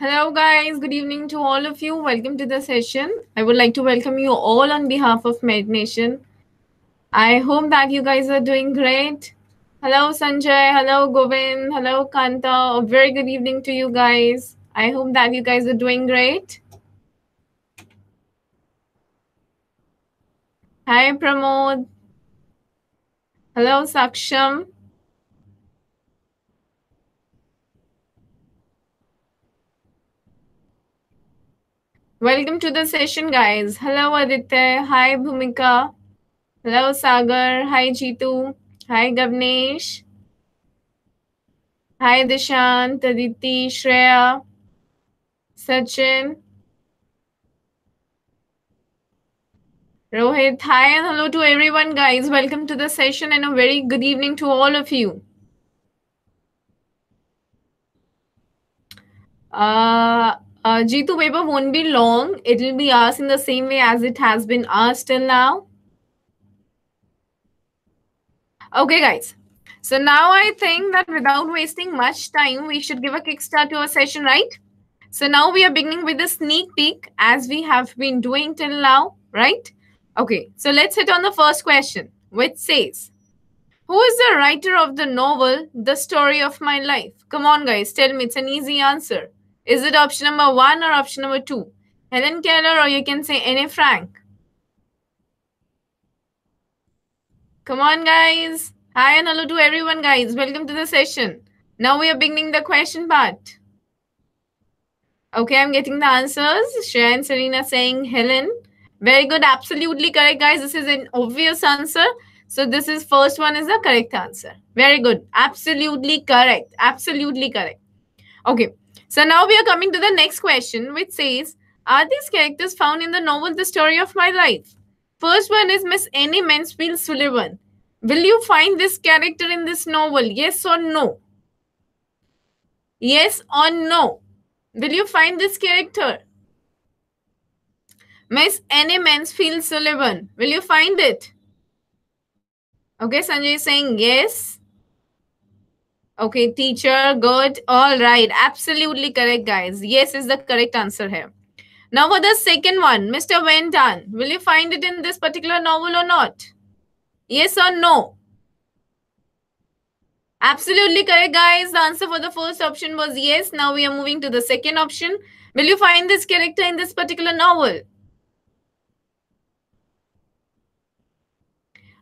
Hello, guys. Good evening to all of you. Welcome to the session. I would like to welcome you all on behalf of Med Nation. I hope that you guys are doing great. Hello, Sanjay. Hello, Govind. Hello, Kanta. A very good evening to you guys. I hope that you guys are doing great. Hi, Pramod. Hello, Saksham. Welcome to the session, guys. Hello, Aditya. Hi, Bhumika. Hello, Sagar. Hi, Jitu. Hi, Gavnesh. Hi, Dishant, Aditi, Shreya, Sachin, Rohit. Hi, and hello to everyone, guys. Welcome to the session and a very good evening to all of you. Jitu paper won't be long. It will be asked in the same way as it has been asked till now. Okay, guys. So now I think that without wasting much time, we should give a kickstart to our session, right? So now we are beginning with a sneak peek as we have been doing till now, right? Okay, so let's hit on the first question, which says, who is the writer of the novel, The Story of My Life? Come on, guys, tell me. It's an easy answer. Is it option number 1 or option number 2? Hellen Keller, or you can say Anne Frank. Come on, guys. Hi and hello to everyone, guys. Welcome to the session. Now we are beginning the question part. Okay, I'm getting the answers. Shreya and Serena saying Helen. Very good. Absolutely correct, guys. This is an obvious answer. So this is first one is the correct answer. Very good. Absolutely correct. Absolutely correct. Okay. So now we are coming to the next question, which says, are these characters found in the novel The Story of My Life? First one is Miss Annie Mansfield Sullivan. Will you find this character in this novel? Yes or no? Yes or no? Will you find this character? Miss Annie Mansfield Sullivan. Will you find it? Okay, Sanjay is saying yes. Okay, teacher, good. All right. Absolutely correct, guys. Yes is the correct answer here. Now for the second one, Mr. Ventan. Will you find it in this particular novel or not? Yes or no? Absolutely correct, guys. The answer for the first option was yes. Now we are moving to the second option. Will you find this character in this particular novel?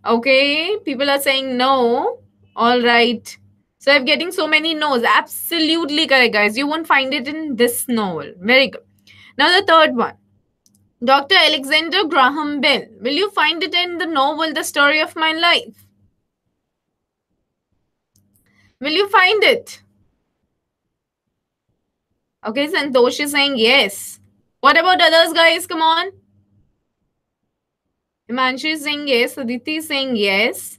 Okay, people are saying no. All right. So I'm getting so many no's. Absolutely correct, guys. You won't find it in this novel. Very good. Now the third one. Dr. Alexander Graham Bell. Will you find it in the novel The Story of My Life? Will you find it? Okay, Santosh is saying yes. What about others, guys? Come on. Himanshu is saying yes. Aditi is saying yes.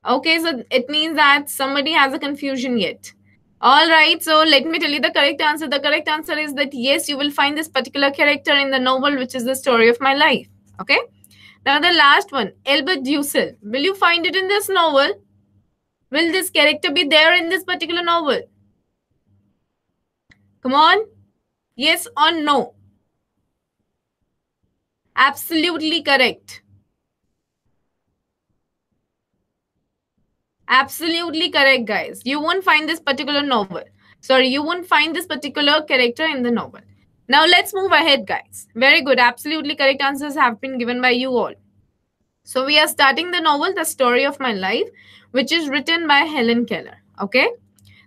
Okay, so it means that somebody has a confusion yet. All right, so let me tell you the correct answer. The correct answer is that yes, you will find this particular character in the novel, which is The Story of My Life. Okay. Now the last one, Albert Dussel. Will you find it in this novel? Will this character be there in this particular novel? Come on. Yes or no? Absolutely correct. Absolutely correct, guys. You won't find this particular novel. Sorry, you won't find this particular character in the novel. Now let's move ahead, guys. Very good. Absolutely correct answers have been given by you all. So we are starting the novel, The Story of My Life, which is written by Hellen Keller. Okay.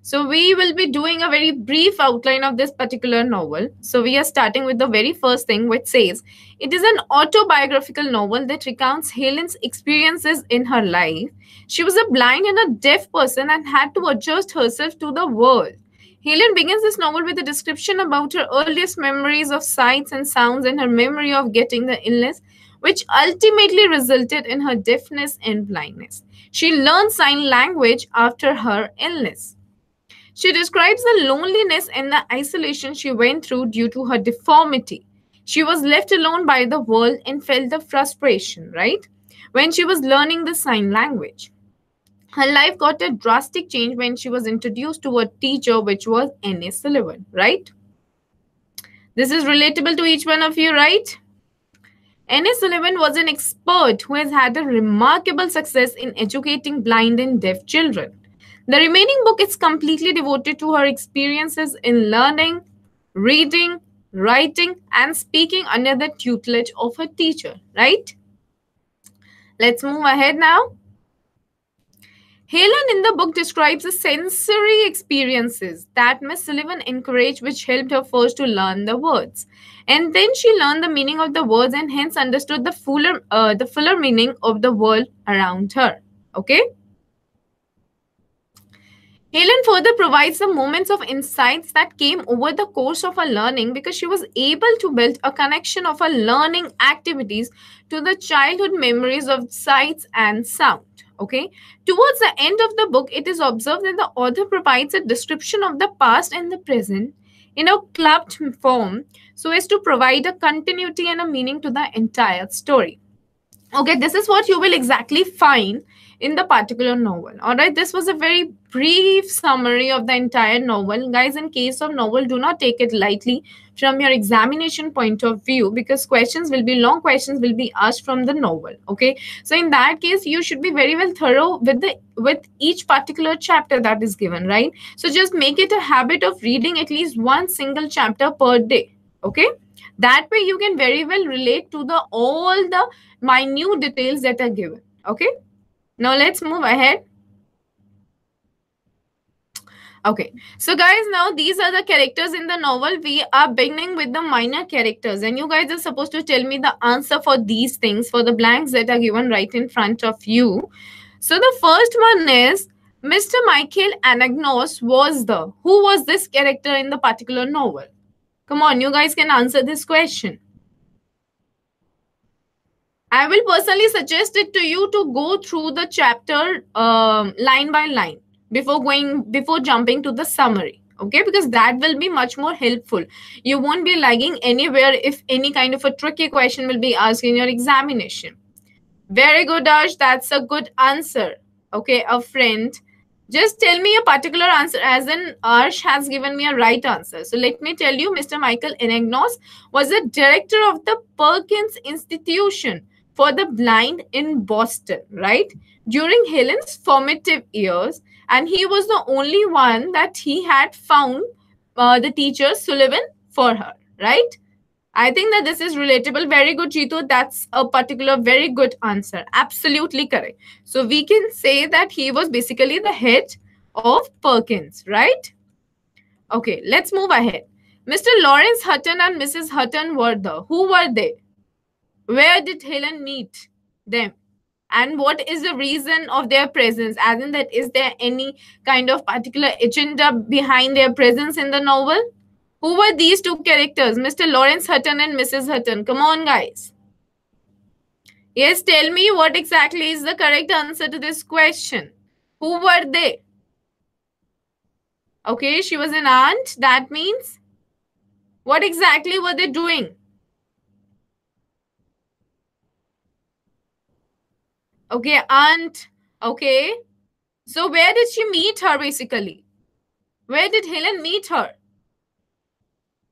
So we will be doing a very brief outline of this particular novel. So we are starting with the very first thing, which says it is an autobiographical novel that recounts Helen's experiences in her life. She was a blind and a deaf person and had to adjust herself to the world. Helen begins this novel with a description about her earliest memories of sights and sounds and her memory of getting the illness, which ultimately resulted in her deafness and blindness. She learned sign language after her illness. She describes the loneliness and the isolation she went through due to her deformity. She was left alone by the world and felt the frustration, right? When she was learning the sign language. Her life got a drastic change when she was introduced to a teacher, which was N.A. Sullivan, right? This is relatable to each one of you, right? N.A. Sullivan was an expert who has had a remarkable success in educating blind and deaf children. The remaining book is completely devoted to her experiences in learning, reading, writing, and speaking under the tutelage of her teacher, right? Let's move ahead now. Helen in the book describes the sensory experiences that Miss Sullivan encouraged, which helped her first to learn the words. And then she learned the meaning of the words and hence understood the fuller meaning of the world around her. Okay? Helen further provides the moments of insights that came over the course of her learning because she was able to build a connection of her learning activities to the childhood memories of sights and sound. Okay. Towards the end of the book, it is observed that the author provides a description of the past and the present in a clubbed form so as to provide a continuity and a meaning to the entire story. Okay, this is what you will exactly find in the particular novel. All right, this was a very brief summary of the entire novel. Guys, in case of novel, do not take it lightly from your examination point of view because long questions will be asked from the novel. Okay, so in that case, you should be very well thorough with each particular chapter that is given, right? So just make it a habit of reading at least one single chapter per day. Okay, that way you can very well relate to the all the minute details that are given. Okay, now let's move ahead. Okay, so guys, now these are the characters in the novel. We are beginning with the minor characters, and you guys are supposed to tell me the answer for these things, for the blanks that are given right in front of you. So the first one is Mr. Michael Anagnos who was this character in the particular novel? Come on, you guys can answer this question. I will personally suggest it to you to go through the chapter line by line before jumping to the summary. Okay, because that will be much more helpful. You won't be lagging anywhere if any kind of a tricky question will be asked in your examination. Very good, Ash. That's a good answer. Okay, a friend. Just tell me a particular answer, as in Arsh has given me a right answer. So let me tell you, Mr. Michael Enagnos was the director of the Perkins Institution for the Blind in Boston, right? During Helen's formative years, and he was the only one that he had found the teacher Sullivan for her, right? I think that this is relatable. Very good, Jitu. That's a particular very good answer. Absolutely correct. So we can say that he was basically the head of Perkins, right? Okay, let's move ahead. Mr. Lawrence Hutton and Mrs. Hutton who were they? Where did Helen meet them? And what is the reason of their presence? As in that, is there any kind of particular agenda behind their presence in the novel? Who were these two characters, Mr. Lawrence Hutton and Mrs. Hutton? Come on, guys. Yes, tell me what exactly is the correct answer to this question. Who were they? Okay, she was an aunt. That means what exactly were they doing? Okay, aunt. Okay. So where did she meet her basically? Where did Helen meet her?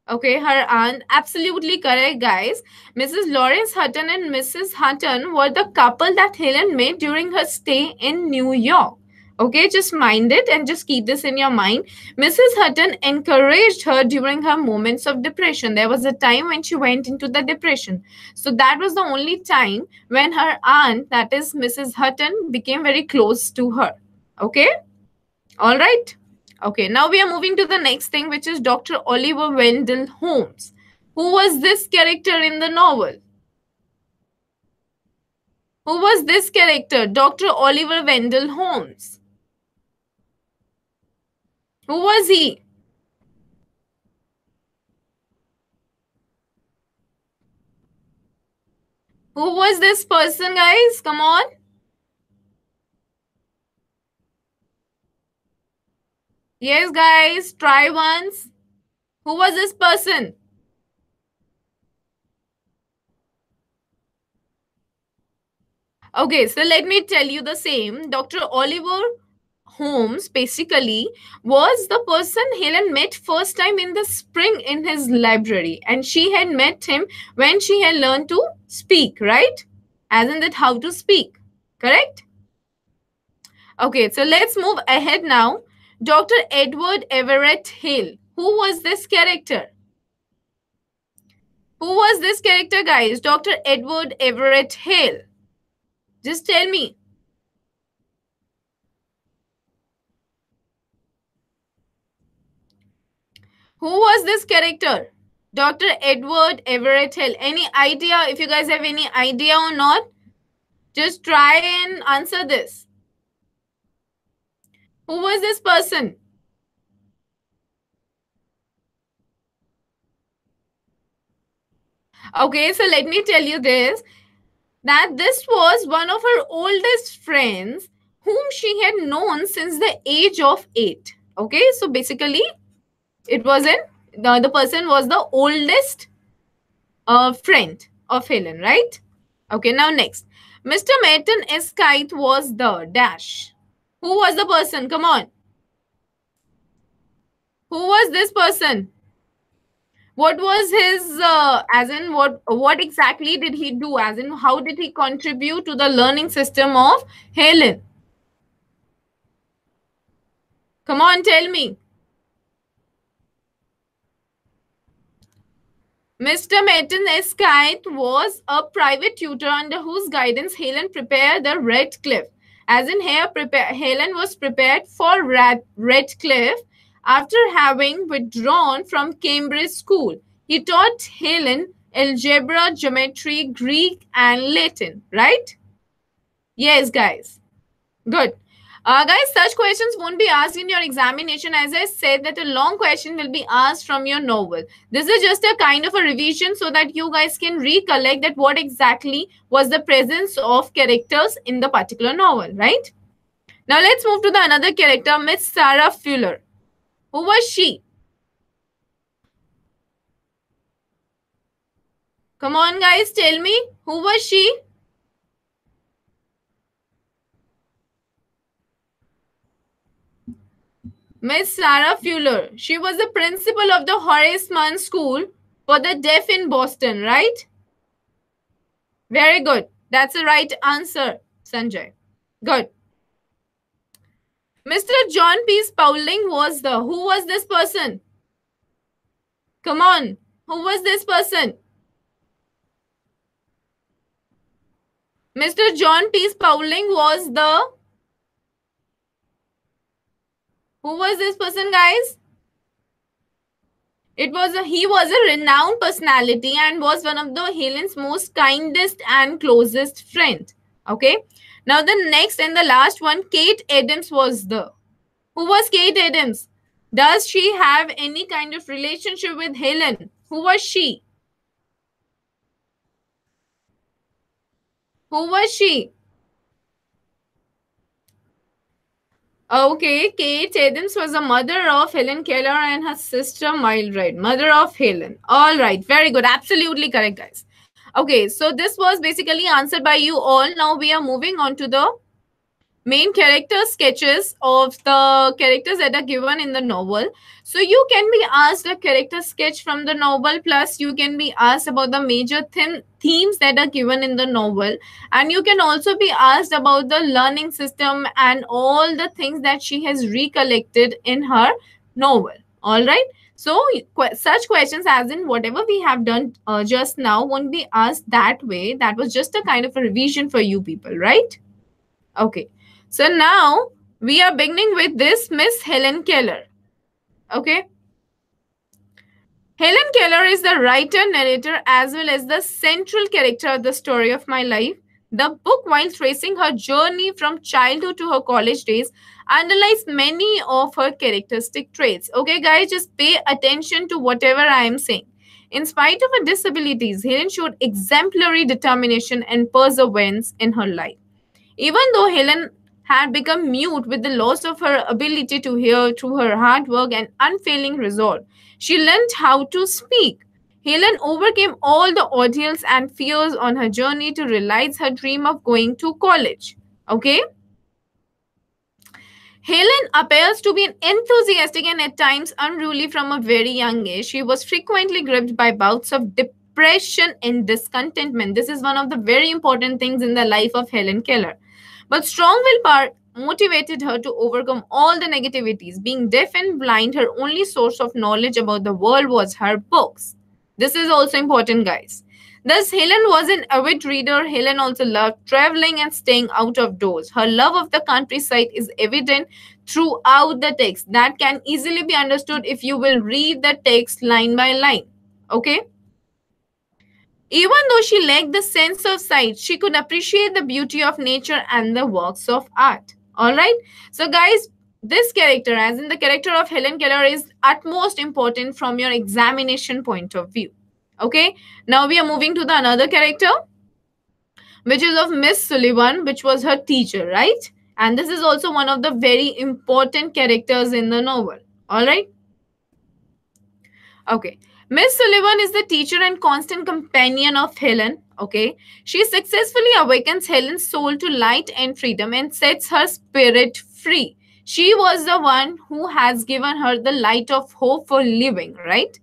Okay, her aunt. Absolutely correct, guys. Mrs. Lawrence Hutton and Mrs. Hutton were the couple that Helen met during her stay in New York. Okay, just mind it and just keep this in your mind. Mrs. Hutton encouraged her during her moments of depression. There was a time when she went into the depression. So that was the only time when her aunt, that is Mrs. Hutton, became very close to her. Okay, all right. Okay, now we are moving to the next thing, which is Dr. Oliver Wendell Holmes. Who was this character in the novel? Who was this character? Dr. Oliver Wendell Holmes. Who was he? Who was this person, guys? Come on. Yes, guys, try once. Who was this person? Okay, so let me tell you the same. Dr. Oliver Holmes basically was the person Helen met first time in the spring in his library, and she had met him when she had learned to speak, right? As in that how to speak, correct? Okay, so let's move ahead now. Dr. Edward Everett Hale. Who was this character? Who was this character, guys? Dr. Edward Everett Hale. Just tell me. Who was this character? Dr. Edward Everett Hale. Any idea? If you guys have any idea or not, just try and answer this. Who was this person? Okay, so let me tell you this, that this was one of her oldest friends whom she had known since the age of 8. Okay, so basically it wasn't, the person was the oldest friend of Helen, right? Okay, now next. Mr. Merton Esquite was the dash. Who was the person? Come on. Who was this person? What was his, as in what exactly did he do? As in how did he contribute to the learning system of Helen? Come on, tell me. Mr. Merton Esquite was a private tutor under whose guidance Helen prepared the Redcliffe. As in here, Helen was prepared for Redcliffe after having withdrawn from Cambridge School. He taught Helen algebra, geometry, Greek, and Latin, right? Yes, guys. Good. Guys, such questions won't be asked in your examination. As I said, that a long question will be asked from your novel. This is just a kind of a revision so that you guys can recollect that what exactly was the presence of characters in the particular novel, right? Now let's move to the another character, Miss Sarah Fuller. Who was she? Come on, guys, tell me. Who was she? Miss Sarah Fuller. She was the principal of the Horace Mann School for the Deaf in Boston, right? Very good. That's the right answer, Sanjay. Good. Mr. John P. Spaulding was the... Who was this person? Come on. Who was this person? Mr. John P. Spaulding was the... Who was this person, guys? He was a renowned personality and was one of the Helen's most kindest and closest friend. Okay. Now the next and the last one, Kate Adams was the... Who was Kate Adams? Does she have any kind of relationship with Helen? Who was she? Who was she? Okay, Kate Adams was the mother of Hellen Keller and her sister Mildred, mother of Helen. All right, very good. Absolutely correct, guys. Okay, so this was basically answered by you all. Now we are moving on to the main character sketches of the characters that are given in the novel. So you can be asked a character sketch from the novel, plus you can be asked about the major themes that are given in the novel, and you can also be asked about the learning system and all the things that she has recollected in her novel. All right, so such questions as in whatever we have done just now won't be asked that way. That was just a kind of a revision for you people, right? Okay. So now we are beginning with this Miss Hellen Keller. Okay. Hellen Keller is the writer, narrator, as well as the central character of the story of my life. The book, while tracing her journey from childhood to her college days, underlies many of her characteristic traits. Okay, guys, just pay attention to whatever I am saying. In spite of her disabilities, Helen showed exemplary determination and perseverance in her life. Even though Helen had become mute with the loss of her ability to hear through her hard work and unfailing resolve, she learned how to speak. Helen overcame all the ordeals and fears on her journey to realize her dream of going to college. Okay? Helen appears to be an enthusiastic and at times unruly from a very young age. She was frequently gripped by bouts of depression and discontentment. This is one of the very important things in the life of Hellen Keller. But strong willpower motivated her to overcome all the negativities. Being deaf and blind, her only source of knowledge about the world was her books. This is also important, guys. Thus, Helen was an avid reader. Helen also loved traveling and staying out of doors. Her love of the countryside is evident throughout the text. That can easily be understood if you will read the text line by line. Okay? Even though she lacked the sense of sight, she could appreciate the beauty of nature and the works of art. Alright? So, guys, this character, as in the character of Hellen Keller, is utmost important from your examination point of view. Okay? Now we are moving to the another character, which is of Miss Sullivan, which was her teacher, right? And this is also one of the very important characters in the novel. Alright? Okay. Miss Sullivan is the teacher and constant companion of Helen. Okay. She successfully awakens Helen's soul to light and freedom and sets her spirit free. She was the one who has given her the light of hope for living, right?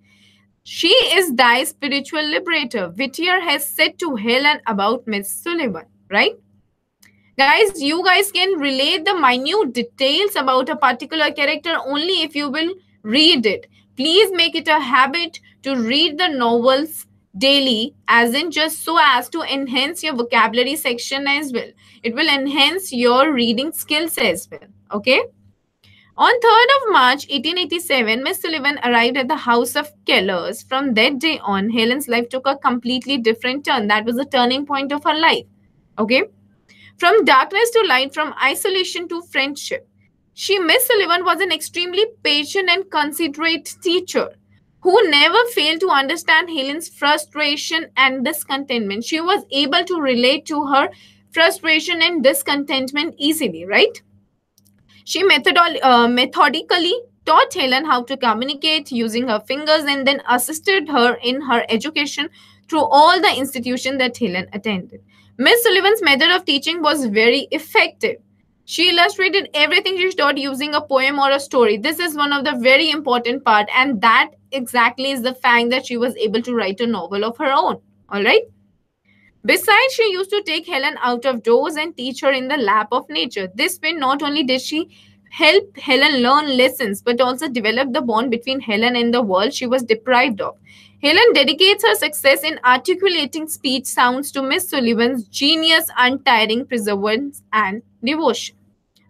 She is thy spiritual liberator. Whittier has said to Helen about Miss Sullivan, right? Guys, you guys can relate the minute details about a particular character only if you will read it. Please make it a habit to read the novels daily, as in just so as to enhance your vocabulary section as well. It will enhance your reading skills as well. Okay? On 3rd of March 1887, Miss Sullivan arrived at the house of Kellers. From that day on, Helen's life took a completely different turn. That was the turning point of her life. Okay? From darkness to light, from isolation to friendship. Miss Sullivan was an extremely patient and considerate teacher who never failed to understand Helen's frustration and discontentment. She was able to relate to her frustration and discontentment easily, right? She methodically taught Helen how to communicate using her fingers and then assisted her in her education through all the institutions that Helen attended. Miss Sullivan's method of teaching was very effective. She illustrated everything she taught using a poem or a story. This is one of the very important part, and that exactly is the fact that she was able to write a novel of her own. All right. Besides, she used to take Helen out of doors and teach her in the lap of nature. This way, not only did she help Helen learn lessons, but also develop the bond between Helen and the world she was deprived of. Helen dedicates her success in articulating speech sounds to Miss Sullivan's genius, untiring perseverance, and devotion.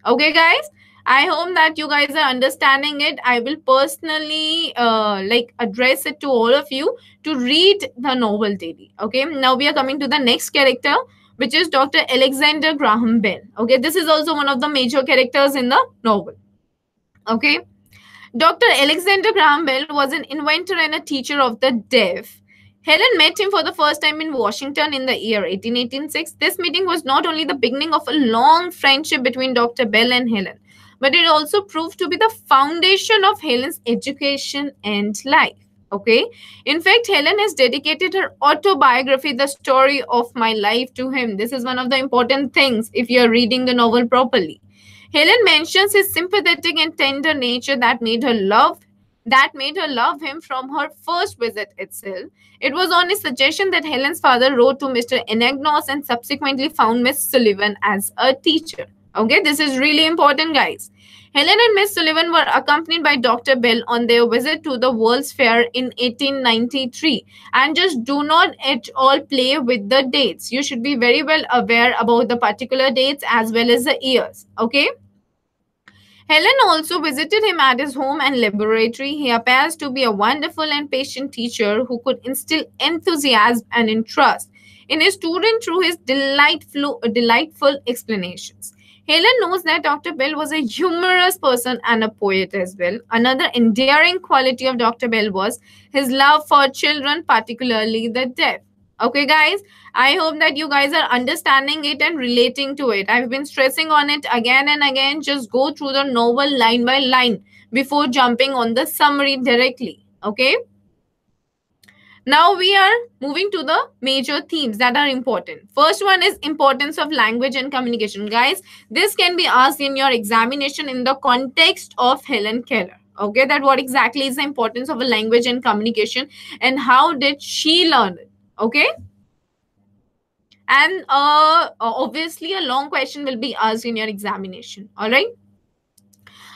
Okay, guys? I hope that you guys are understanding it. I will personally address it to all of you to read the novel daily. Okay, now we are coming to the next character, which is Dr. Alexander Graham Bell. Okay, this is also one of the major characters in the novel. Okay, Dr. Alexander Graham Bell was an inventor and a teacher of the deaf. Helen met him for the first time in Washington in the year 1886. This meeting was not only the beginning of a long friendship between Dr. Bell and Helen, but it also proved to be the foundation of Helen's education and life. Okay. In fact, Helen has dedicated her autobiography, The Story of My Life, to him. This is one of the important things if you are reading the novel properly. Helen mentions his sympathetic and tender nature that made her love him from her first visit itself. It was on his suggestion that Helen's father wrote to Mr. Anagnos and subsequently found Miss Sullivan as a teacher. Okay, this is really important, guys. Helen and Miss Sullivan were accompanied by Dr. Bell on their visit to the World's Fair in 1893. And just do not at all play with the dates. You should be very well aware about the particular dates as well as the years. Okay. Helen also visited him at his home and laboratory. He appears to be a wonderful and patient teacher who could instill enthusiasm and interest in his student through his delightful explanations. Helen knows that Dr. Bell was a humorous person and a poet as well. Another endearing quality of Dr. Bell was his love for children, particularly the deaf. Okay, guys, I hope that you guys are understanding it and relating to it. I've been stressing on it again and again. Just go through the novel line by line before jumping on the summary directly. Okay. Now we are moving to the major themes that are important. First one is importance of language and communication. Guys, this can be asked in your examination in the context of Hellen Keller. Okay, that what exactly is the importance of a language and communication and how did she learn it? Okay. And obviously a long question will be asked in your examination. All right.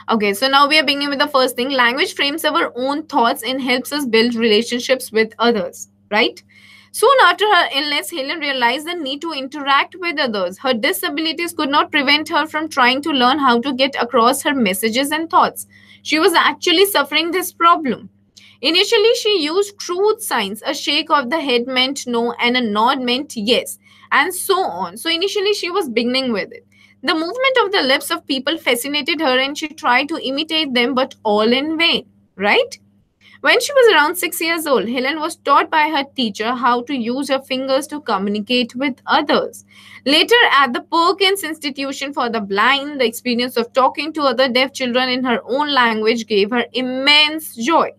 Okay, so now we are beginning with the first thing. Language frames our own thoughts and helps us build relationships with others, right? Soon after her illness, Helen realized the need to interact with others. Her disabilities could not prevent her from trying to learn how to get across her messages and thoughts. She was actually suffering this problem. Initially, she used truth signs. A shake of the head meant no, and a nod meant yes, and so on. So, initially, she was beginning with it. The movement of the lips of people fascinated her, and she tried to imitate them, but all in vain, right? When she was around 6 years old, Helen was taught by her teacher how to use her fingers to communicate with others. Later, at the Perkins Institution for the Blind, the experience of talking to other deaf children in her own language gave her immense joy.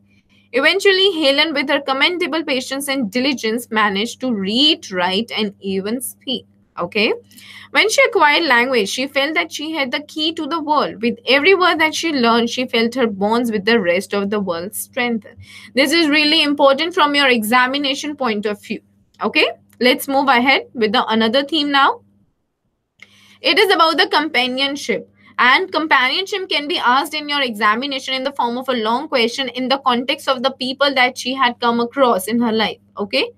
Eventually, Helen, with her commendable patience and diligence, managed to read, write, and even speak. Okay? When she acquired language, she felt that she had the key to the world. With every word that she learned, she felt her bonds with the rest of the world strengthen. This is really important from your examination point of view. Okay? Let's move ahead with the another theme now. It is about the companionship. And companionship can be asked in your examination in the form of a long question in the context of the people that she had come across in her life. Okay?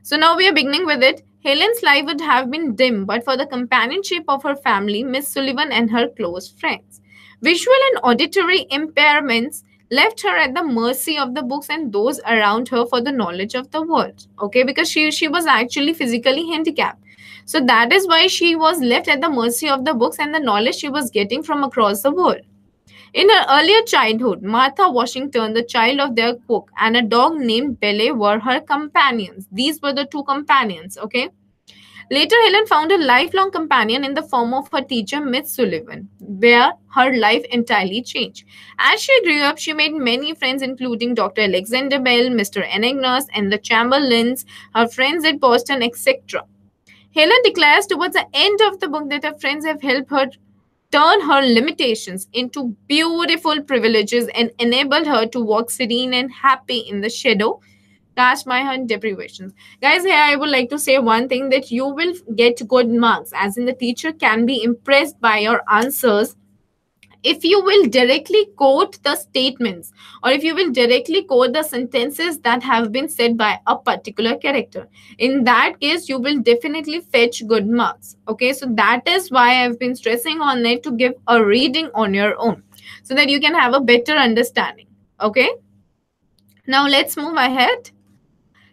So now we are beginning with it. Helen's life would have been dim but for the companionship of her family, Miss Sullivan, and her close friends. Visual and auditory impairments left her at the mercy of the books and those around her for the knowledge of the world. Okay, because she was actually physically handicapped. So that is why she was left at the mercy of the books and the knowledge she was getting from across the world. In her earlier childhood, Martha Washington, the child of their cook, and a dog named Belle were her companions. These were the two companions, okay? Later, Helen found a lifelong companion in the form of her teacher, Miss Sullivan, where her life entirely changed. As she grew up, she made many friends, including Dr. Alexander Bell, Mr. Enignas, and the Chamberlains, her friends at Boston, etc. Helen declares towards the end of the book that her friends have helped her turn her limitations into beautiful privileges and enabled her to walk serene and happy in the shadow cast by her deprivations. Guys, here I would like to say one thing, that you will get good marks, as in the teacher can be impressed by your answers if you will directly quote the statements, or if you will directly quote the sentences that have been said by a particular character. In that case, you will definitely fetch good marks. Okay, so that is why I've been stressing on it, to give a reading on your own so that you can have a better understanding. Okay, now let's move ahead.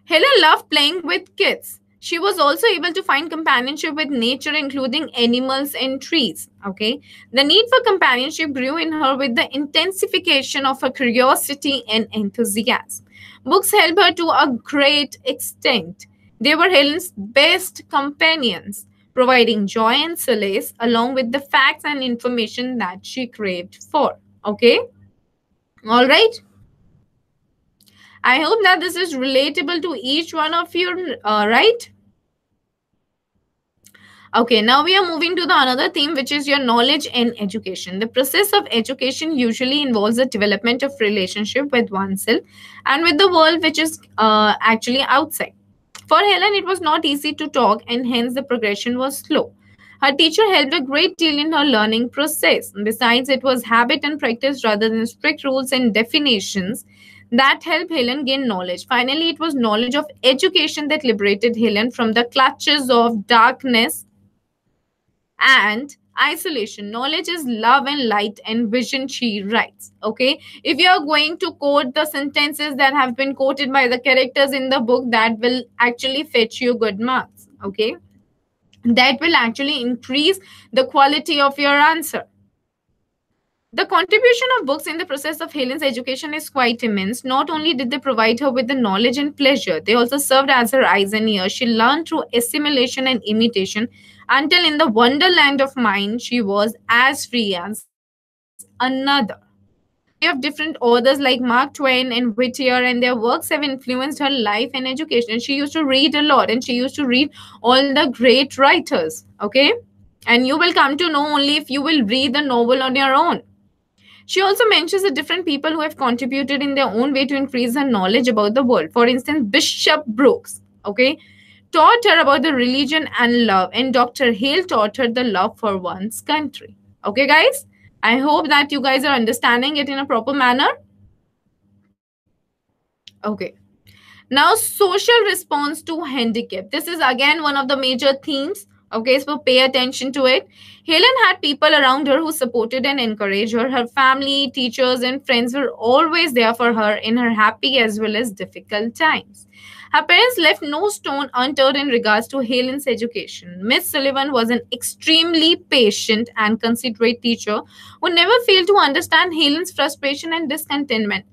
Helen loved playing with kids. She was also able to find companionship with nature, including animals and trees. Okay. The need for companionship grew in her with the intensification of her curiosity and enthusiasm. Books helped her to a great extent. They were Helen's best companions, providing joy and solace along with the facts and information that she craved for. Okay. All right. I hope that this is relatable to each one of you, right? Okay, now we are moving to the another theme, which is your knowledge and education. The process of education usually involves the development of relationship with oneself and with the world, which is actually outside. For Helen, it was not easy to talk, and hence the progression was slow. Her teacher helped a great deal in her learning process. Besides, it was habit and practice rather than strict rules and definitions that helped Helen gain knowledge. Finally, it was knowledge of education that liberated Helen from the clutches of darkness and isolation. Knowledge is love and light and vision, she writes. Okay, if you are going to quote the sentences that have been quoted by the characters in the book, that will actually fetch you good marks. Okay, that will actually increase the quality of your answer. The contribution of books in the process of Helen's education is quite immense. Not only did they provide her with the knowledge and pleasure, they also served as her eyes and ears. She learned through assimilation and imitation until in the wonderland of mind she was as free as another. We have different authors like Mark Twain and Whittier, and their works have influenced her life and education. She used to read a lot, and she used to read all the great writers. Okay, and you will come to know only if you will read the novel on your own. She also mentions the different people who have contributed in their own way to increase her knowledge about the world. For instance, Bishop Brooks, okay, taught her about the religion and love, and Dr. Hale taught her the love for one's country. Okay, guys? I hope that you guys are understanding it in a proper manner. Okay. Now, social response to handicap. This is again one of the major themes. Okay, so pay attention to it. Helen had people around her who supported and encouraged her. Her family, teachers, and friends were always there for her in her happy as well as difficult times. Her parents left no stone unturned in regards to Helen's education. Miss Sullivan was an extremely patient and considerate teacher who never failed to understand Helen's frustration and contentment.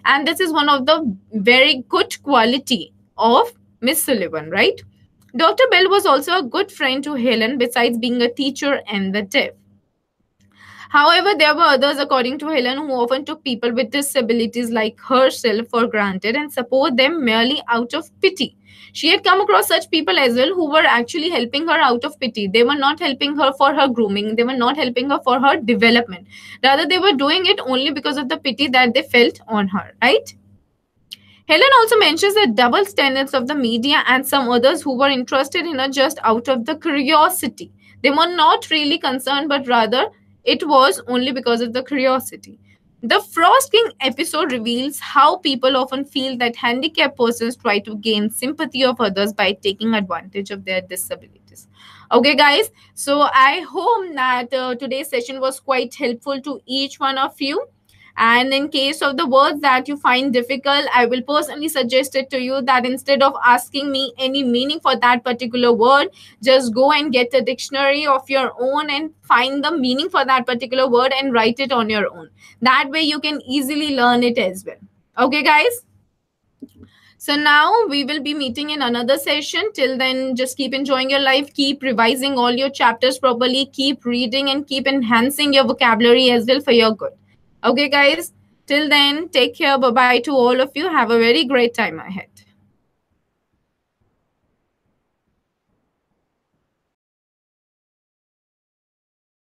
And this is one of the very good quality of Miss Sullivan, right? Dr. Bell was also a good friend to Helen besides being a teacher and the deaf. However, there were others, according to Helen, who often took people with disabilities like herself for granted and support them merely out of pity. She had come across such people as well who were actually helping her out of pity. They were not helping her for her grooming. They were not helping her for her development. Rather, they were doing it only because of the pity that they felt on her, right? Helen also mentions the double standards of the media and some others who were interested in her just out of the curiosity. They were not really concerned, but rather it was only because of the curiosity. The Frost King episode reveals how people often feel that handicapped persons try to gain sympathy of others by taking advantage of their disabilities. Okay, guys, so I hope that today's session was quite helpful to each one of you. And in case of the words that you find difficult, I will personally suggest it to you that instead of asking me any meaning for that particular word, just go and get a dictionary of your own and find the meaning for that particular word and write it on your own. That way you can easily learn it as well. Okay, guys? So now we will be meeting in another session. Till then, just keep enjoying your life, keep revising all your chapters properly, keep reading and keep enhancing your vocabulary as well for your good. Okay, guys? Till then, take care. Bye-bye to all of you. Have a very great time ahead.